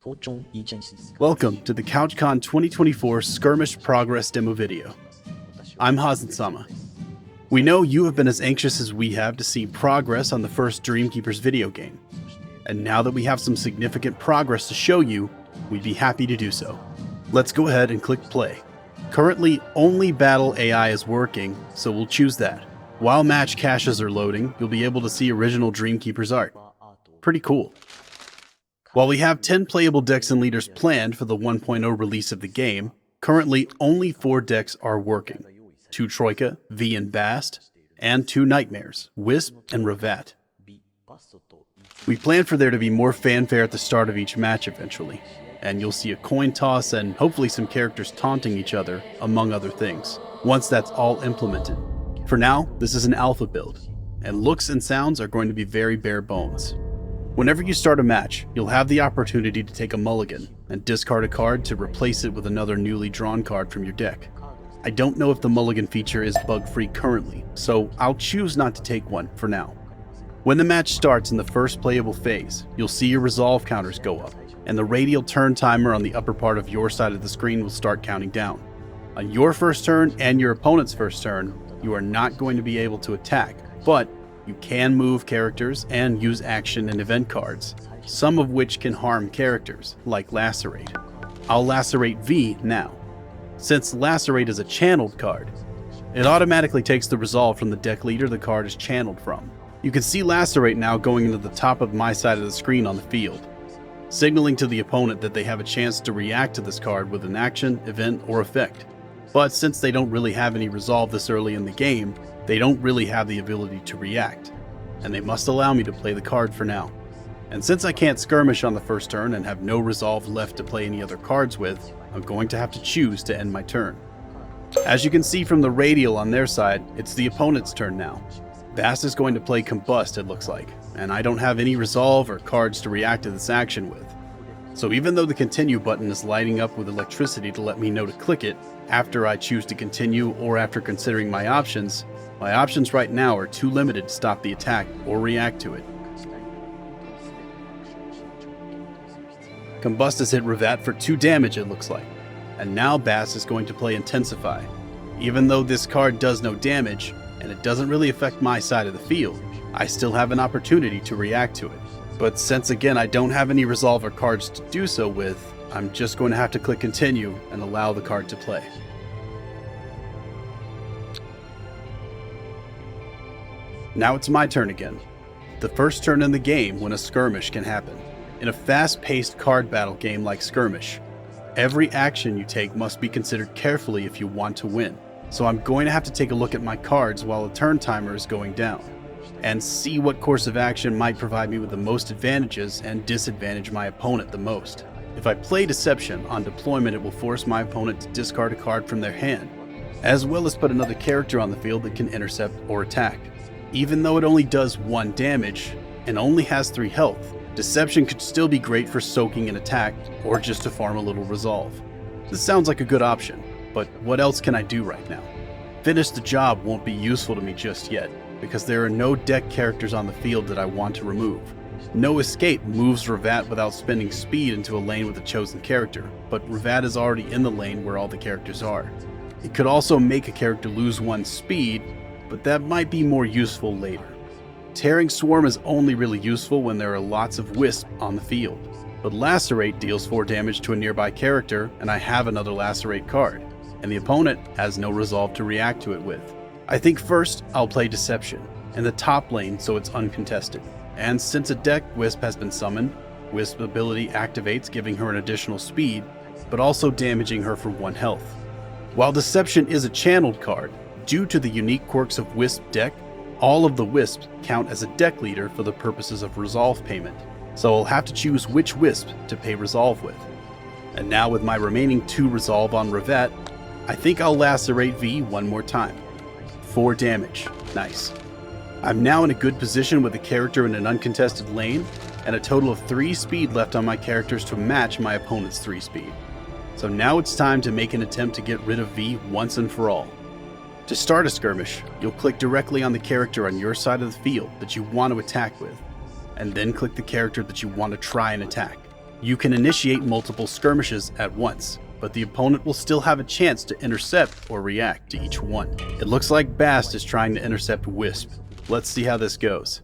Welcome to the Couchcon 2024 Skirmish Progress Demo video. I'm Hazen-sama. We know you have been as anxious as we have to see progress on the first Dreamkeepers video game. And now that we have some significant progress to show you, we'd be happy to do so. Let's go ahead and click play. Currently, only Battle AI is working, so we'll choose that. While match caches are loading, you'll be able to see original Dreamkeepers art. Pretty cool. While we have 10 playable decks and leaders planned for the 1.0 release of the game, currently only 4 decks are working. 2 Troika, V and Bast, and 2 Nightmares, Wisp and Revat. We plan for there to be more fanfare at the start of each match eventually, and you'll see a coin toss and hopefully some characters taunting each other, among other things, once that's all implemented. For now, this is an alpha build, and looks and sounds are going to be very bare bones. Whenever you start a match, you'll have the opportunity to take a mulligan and discard a card to replace it with another newly drawn card from your deck. I don't know if the mulligan feature is bug-free currently, so I'll choose not to take one for now. When the match starts in the first playable phase, you'll see your resolve counters go up, and the radial turn timer on the upper part of your side of the screen will start counting down. On your first turn and your opponent's first turn, you are not going to be able to attack, but you can move characters and use action and event cards, some of which can harm characters, like Lacerate. I'll Lacerate V now. Since Lacerate is a channeled card, it automatically takes the resolve from the deck leader the card is channeled from. You can see Lacerate now going into the top of my side of the screen on the field, signaling to the opponent that they have a chance to react to this card with an action, event, or effect. But since they don't really have any resolve this early in the game, they don't really have the ability to react, and they must allow me to play the card for now. And since I can't skirmish on the first turn and have no resolve left to play any other cards with, I'm going to have to choose to end my turn. As you can see from the radial on their side, it's the opponent's turn now. Bast is going to play Combust, it looks like, and I don't have any resolve or cards to react to this action with. So even though the continue button is lighting up with electricity to let me know to click it after I choose to continue or after considering my options right now are too limited to stop the attack or react to it. Combust has hit Revat for 2 damage, it looks like, and now Bast is going to play Intensify. Even though this card does no damage, and it doesn't really affect my side of the field, I still have an opportunity to react to it. But since again I don't have any resolve or cards to do so with, I'm just going to have to click continue and allow the card to play. Now it's my turn again. The first turn in the game when a skirmish can happen. In a fast-paced card battle game like Skirmish, every action you take must be considered carefully if you want to win. So I'm going to have to take a look at my cards while the turn timer is going down, and see what course of action might provide me with the most advantages and disadvantage my opponent the most. If I play Deception, on deployment it will force my opponent to discard a card from their hand, as well as put another character on the field that can intercept or attack. Even though it only does 1 damage and only has 3 health, Deception could still be great for soaking an attack or just to farm a little resolve. This sounds like a good option, but what else can I do right now? Finish the job won't be useful to me just yet, because there are no deck characters on the field that I want to remove. No Escape moves Revat without spending speed into a lane with a chosen character, but Revat is already in the lane where all the characters are. It could also make a character lose 1 speed, but that might be more useful later. Tearing Swarm is only really useful when there are lots of Wisp on the field, but Lacerate deals 4 damage to a nearby character and I have another Lacerate card, and the opponent has no resolve to react to it with. I think first I'll play Deception in the top lane so it's uncontested, and since a deck Wisp has been summoned, Wisp ability activates giving her an additional speed, but also damaging her for 1 health. While Deception is a channeled card, due to the unique quirks of Wisp deck, all of the Wisps count as a deck leader for the purposes of resolve payment, so I'll have to choose which Wisp to pay resolve with. And now with my remaining 2 resolve on Revat, I think I'll Lacerate V 1 more time. 4 damage, nice. I'm now in a good position with a character in an uncontested lane, and a total of 3 speed left on my characters to match my opponent's 3 speed. So now it's time to make an attempt to get rid of V once and for all. To start a skirmish, you'll click directly on the character on your side of the field that you want to attack with, and then click the character that you want to try and attack. You can initiate multiple skirmishes at once, but the opponent will still have a chance to intercept or react to each one. It looks like Bast is trying to intercept Wisp. Let's see how this goes.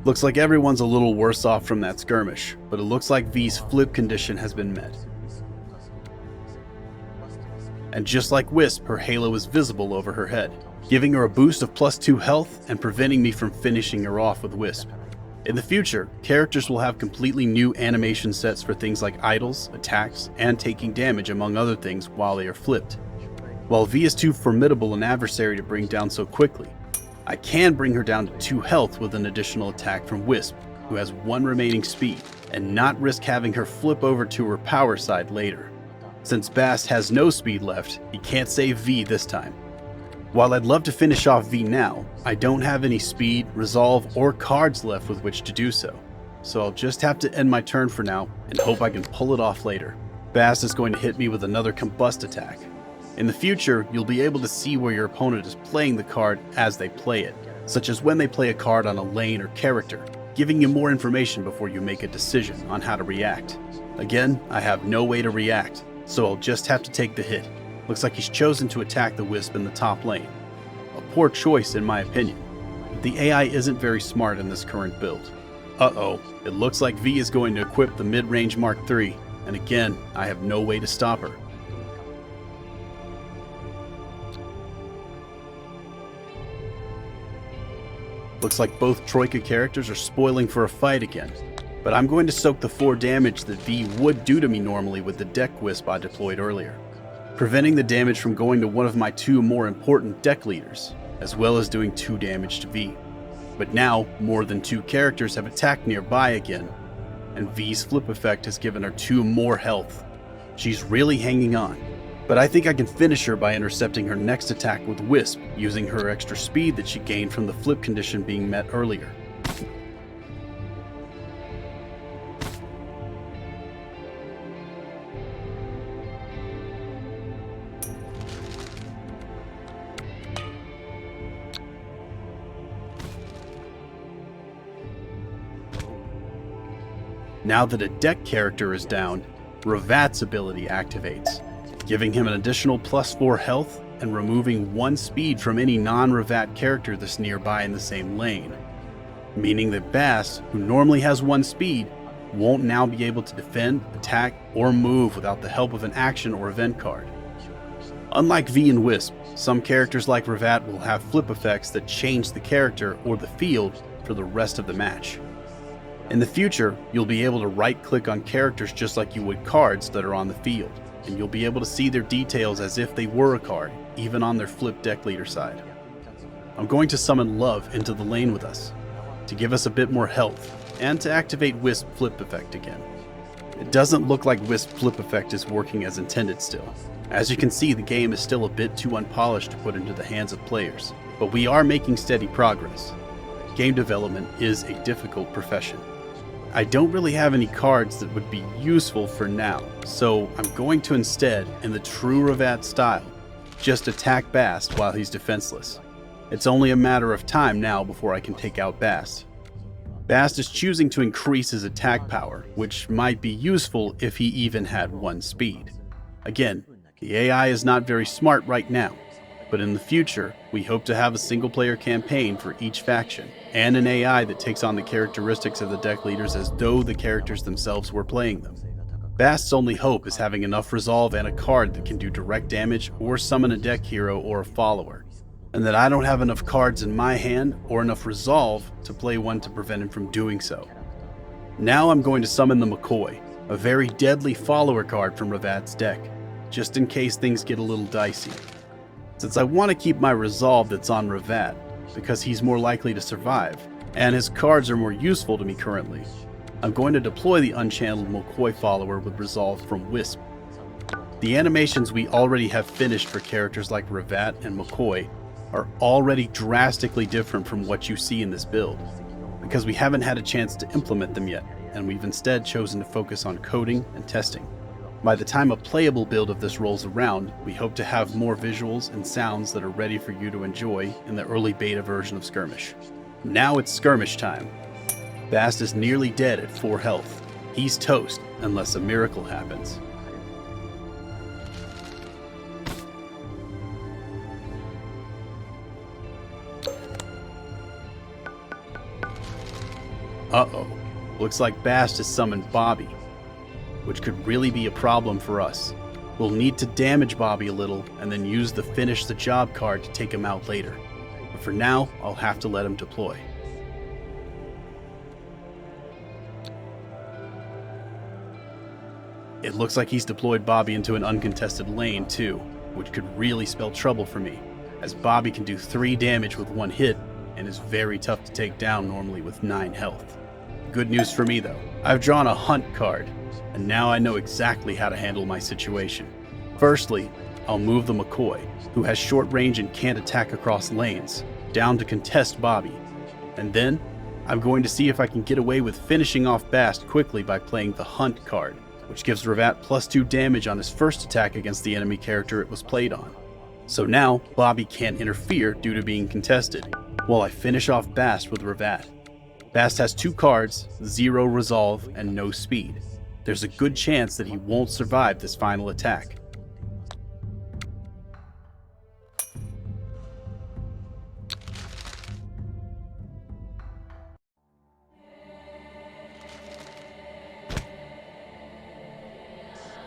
Looks like everyone's a little worse off from that skirmish, but it looks like V's flip condition has been met. And just like Wisp, her halo is visible over her head, giving her a boost of +2 health and preventing me from finishing her off with Wisp. In the future, characters will have completely new animation sets for things like idols, attacks, and taking damage among other things while they are flipped. While V is too formidable an adversary to bring down so quickly, I can bring her down to 2 health with an additional attack from Wisp, who has 1 remaining speed, and not risk having her flip over to her power side later. Since Bast has no speed left, he can't save V this time. While I'd love to finish off V now, I don't have any speed, resolve, or cards left with which to do so. So I'll just have to end my turn for now and hope I can pull it off later. Bast is going to hit me with another combust attack. In the future, you'll be able to see where your opponent is playing the card as they play it, such as when they play a card on a lane or character, giving you more information before you make a decision on how to react. Again, I have no way to react, so I'll just have to take the hit. Looks like he's chosen to attack the Wisp in the top lane. A poor choice in my opinion. The AI isn't very smart in this current build. Uh-oh, it looks like V is going to equip the mid-range Mark III, and again, I have no way to stop her. Looks like both Troika characters are spoiling for a fight again, but I'm going to soak the 4 damage that V would do to me normally with the deck Wisp I deployed earlier, preventing the damage from going to one of my 2 more important deck leaders, as well as doing 2 damage to V. But now, more than 2 characters have attacked nearby again, and V's flip effect has given her 2 more health. She's really hanging on. But I think I can finish her by intercepting her next attack with Wisp, using her extra speed that she gained from the flip condition being met earlier. Now that a deck character is down, Ravat's ability activates, giving him an additional +4 health and removing 1 speed from any non-Ravat character that's nearby in the same lane. Meaning that Bast, who normally has 1 speed, won't now be able to defend, attack, or move without the help of an action or event card. Unlike V and Wisp, some characters like Ravat will have flip effects that change the character or the field for the rest of the match. In the future, you'll be able to right-click on characters just like you would cards that are on the field, and you'll be able to see their details as if they were a card, even on their flip deck leader side. I'm going to summon Love into the lane with us, to give us a bit more health, and to activate Wisp flip effect again. It doesn't look like Wisp flip effect is working as intended still. As you can see, the game is still a bit too unpolished to put into the hands of players, but we are making steady progress. Game development is a difficult profession. I don't really have any cards that would be useful for now, so I'm going to instead, in the true Ravat style, just attack Bast while he's defenseless. It's only a matter of time now before I can take out Bast. Bast is choosing to increase his attack power, which might be useful if he even had 1 speed. Again, the AI is not very smart right now, but in the future, we hope to have a single-player campaign for each faction, and an AI that takes on the characteristics of the deck leaders as though the characters themselves were playing them. Bast's only hope is having enough resolve and a card that can do direct damage or summon a deck hero or a follower, and that I don't have enough cards in my hand or enough resolve to play one to prevent him from doing so. Now I'm going to summon the McCoy, a very deadly follower card from Ravat's deck, just in case things get a little dicey. Since I want to keep my resolve that's on Ravat, because he's more likely to survive, and his cards are more useful to me currently, I'm going to deploy the unchanneled McCoy follower with resolve from Wisp. The animations we already have finished for characters like Ravat and McCoy are already drastically different from what you see in this build, because we haven't had a chance to implement them yet, and we've instead chosen to focus on coding and testing. By the time a playable build of this rolls around, we hope to have more visuals and sounds that are ready for you to enjoy in the early beta version of Skirmish. Now it's Skirmish time. Bast is nearly dead at 4 health. He's toast unless a miracle happens. Uh-oh. Looks like Bast has summoned Bobby, which could really be a problem for us. We'll need to damage Bobby a little and then use the Finish the Job card to take him out later. But for now, I'll have to let him deploy. It looks like he's deployed Bobby into an uncontested lane too, which could really spell trouble for me, as Bobby can do 3 damage with 1 hit and is very tough to take down normally with 9 health. Good news for me though, I've drawn a Hunt card, and now I know exactly how to handle my situation. Firstly, I'll move the McCoy, who has short range and can't attack across lanes, down to contest Bobby. And then, I'm going to see if I can get away with finishing off Bast quickly by playing the Hunt card, which gives Ravat +2 damage on his first attack against the enemy character it was played on. So now, Bobby can't interfere due to being contested, while I finish off Bast with Ravat. Bast has 2 cards, 0 resolve, and no speed. There's a good chance that he won't survive this final attack.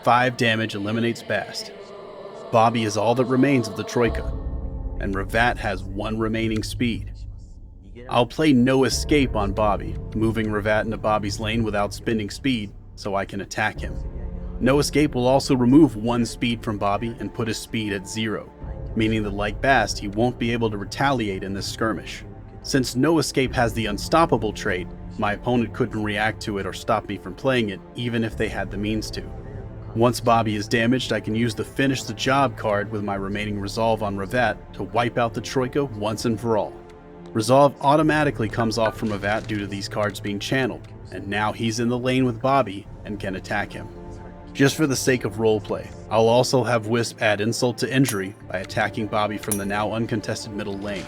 Five damage eliminates Bast. Bobby is all that remains of the Troika, and Ravat has 1 remaining speed. I'll play No Escape on Bobby, moving Ravat into Bobby's lane without spending speed so I can attack him. No Escape will also remove 1 speed from Bobby and put his speed at 0, meaning that like Bast, he won't be able to retaliate in this skirmish. Since No Escape has the Unstoppable trait, my opponent couldn't react to it or stop me from playing it even if they had the means to. Once Bobby is damaged, I can use the Finish the Job card with my remaining Resolve on Ravat to wipe out the Troika once and for all. Resolve automatically comes off from Ravat due to these cards being channeled, and now he's in the lane with Bobby and can attack him. Just for the sake of roleplay, I'll also have Wisp add insult to injury by attacking Bobby from the now uncontested middle lane.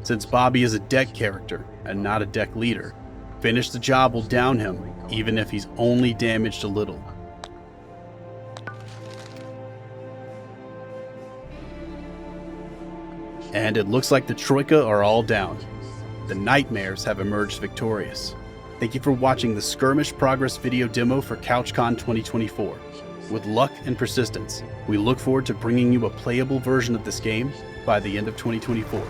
Since Bobby is a deck character and not a deck leader, Finish the Job will down him even if he's only damaged a little. And it looks like the Troika are all down. The Nightmares have emerged victorious. Thank you for watching the Skirmish Progress video demo for Couchcon 2024. With luck and persistence, we look forward to bringing you a playable version of this game by the end of 2024.